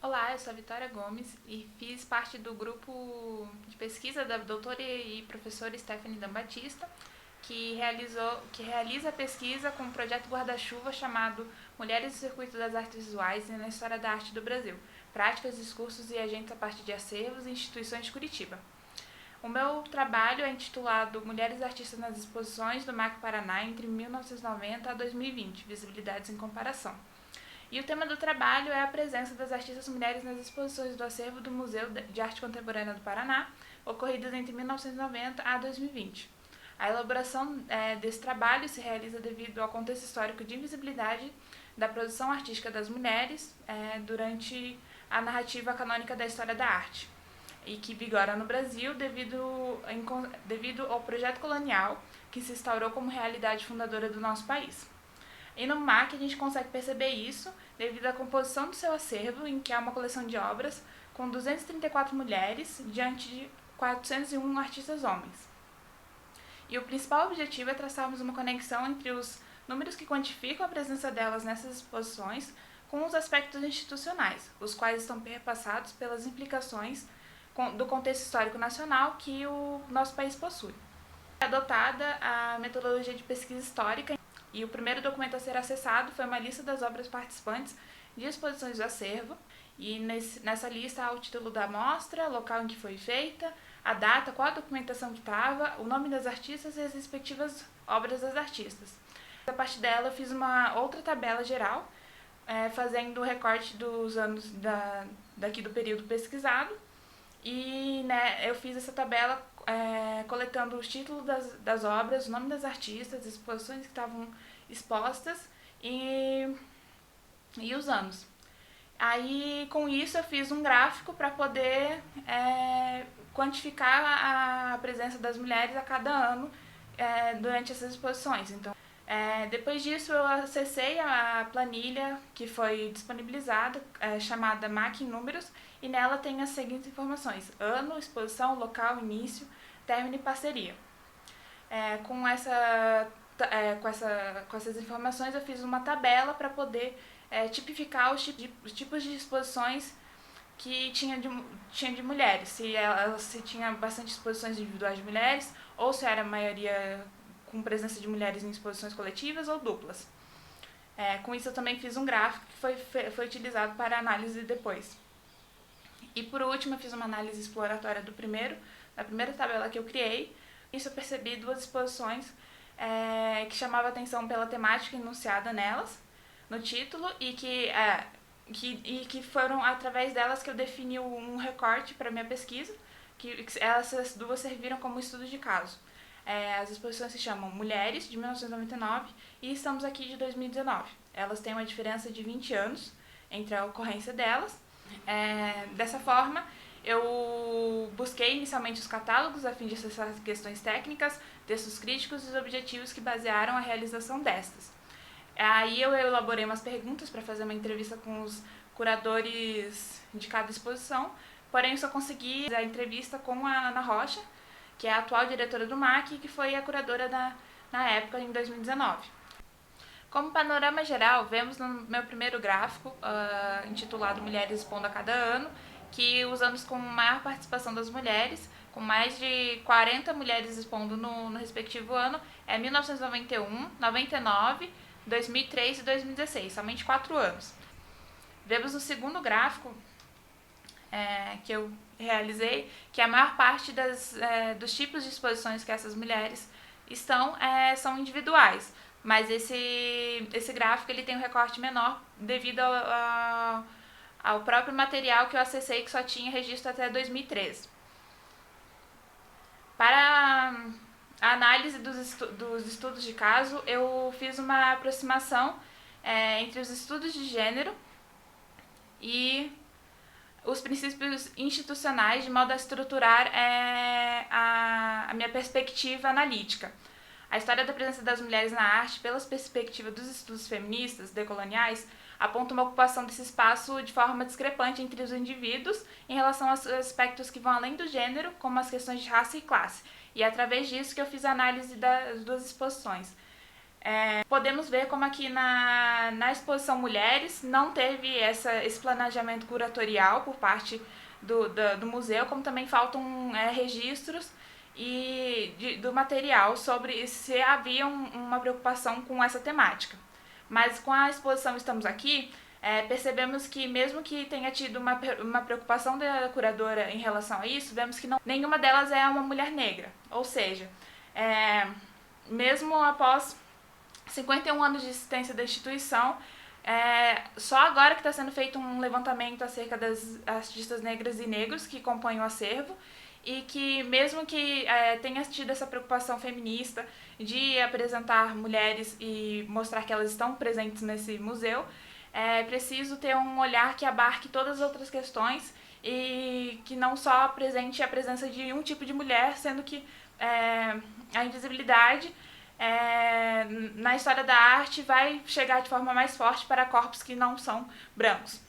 Olá, eu sou a Vitória Gomes e fiz parte do grupo de pesquisa da doutora e professora Stephanie Dambatista, que realiza a pesquisa com um projeto guarda-chuva chamado Mulheres do Circuito das Artes Visuais e na História da Arte do Brasil, Práticas, Discursos e Agentes a partir de acervos e instituições de Curitiba. O meu trabalho é intitulado Mulheres Artistas nas Exposições do MAC Paraná entre 1990 a 2020, Visibilidades em Comparação. E o tema do trabalho é a presença das artistas mulheres nas exposições do acervo do Museu de Arte Contemporânea do Paraná, ocorridas entre 1990 a 2020. A elaboração desse trabalho se realiza devido ao contexto histórico de invisibilidade da produção artística das mulheres durante a narrativa canônica da história da arte, e que vigora no Brasil devido ao projeto colonial que se instaurou como realidade fundadora do nosso país. E no MAC a gente consegue perceber isso devido à composição do seu acervo, em que há uma coleção de obras com 234 mulheres diante de 401 artistas homens. E o principal objetivo é traçarmos uma conexão entre os números que quantificam a presença delas nessas exposições com os aspectos institucionais, os quais estão perpassados pelas implicações do contexto histórico nacional que o nosso país possui. É adotada a metodologia de pesquisa histórica, e o primeiro documento a ser acessado foi uma lista das obras participantes de exposições do acervo, e nessa lista há o título da mostra, local em que foi feita, a data, qual a documentação que estava, o nome das artistas e as respectivas obras das artistas. A partir dela eu fiz uma outra tabela geral, fazendo o recorte dos anos daqui do período pesquisado, e eu fiz essa tabela coletando os títulos das obras, o nome das artistas, as exposições que estavam expostas e os anos. Aí, com isso, eu fiz um gráfico para poder quantificar a presença das mulheres a cada ano durante essas exposições. Então, depois disso, eu acessei a planilha que foi disponibilizada, chamada MAC em Números, e nela tem as seguintes informações: ano, exposição, local, início, término e parceria. Com essas informações, eu fiz uma tabela para poder tipificar os tipos de exposições que tinha de mulheres, se tinha bastante exposições individuais de mulheres, ou se era a maioria com presença de mulheres em exposições coletivas ou duplas. Com isso eu também fiz um gráfico que foi utilizado para análise depois. E por último eu fiz uma análise exploratória da primeira tabela que eu criei. Isso eu percebi duas exposições que chamavam a atenção pela temática enunciada nelas, no título, e que foram através delas que eu defini um recorte para minha pesquisa, que essas duas serviram como estudo de caso. As exposições se chamam Mulheres, de 1999, e Estamos Aqui, de 2019. Elas têm uma diferença de 20 anos entre a ocorrência delas. Dessa forma, eu busquei inicialmente os catálogos a fim de acessar questões técnicas, textos críticos e os objetivos que basearam a realização destas. Aí eu elaborei umas perguntas para fazer uma entrevista com os curadores de cada exposição, porém eu só consegui a entrevista com a Ana Rocha, que é a atual diretora do MAC e que foi a curadora na época, em 2019. Como panorama geral, vemos no meu primeiro gráfico, intitulado Mulheres Expondo a Cada Ano, que os anos com maior participação das mulheres, com mais de 40 mulheres expondo no respectivo ano, é 1991, 99, 2003 e 2016, somente 4 anos. Vemos no segundo gráfico que eu realizei que a maior parte dos tipos de exposições que essas mulheres são individuais, mas esse gráfico ele tem um recorte menor devido ao próprio material que eu acessei, que só tinha registro até 2013. Para a análise dos estudos de caso, eu fiz uma aproximação entre os estudos de gênero e os princípios institucionais, de modo a estruturar a minha perspectiva analítica. A história da presença das mulheres na arte, pela perspectiva dos estudos feministas, decoloniais, aponta uma ocupação desse espaço de forma discrepante entre os indivíduos em relação aos aspectos que vão além do gênero, como as questões de raça e classe. E é através disso que eu fiz a análise das duas exposições. Podemos ver como aqui na exposição Mulheres não teve esse planejamento curatorial por parte do museu, como também faltam registros do material sobre se havia uma preocupação com essa temática. Mas com a exposição Estamos Aqui, percebemos que mesmo que tenha tido uma preocupação da curadora em relação a isso, vemos que nenhuma delas é uma mulher negra. Ou seja, mesmo após 51 anos de existência da instituição, só agora que está sendo feito um levantamento acerca das artistas negras e negros que compõem o acervo, e que mesmo que tenha tido essa preocupação feminista de apresentar mulheres e mostrar que elas estão presentes nesse museu, é preciso ter um olhar que abarque todas as outras questões e que não só apresente a presença de um tipo de mulher, sendo que a invisibilidade na história da arte vai chegar de forma mais forte para corpos que não são brancos.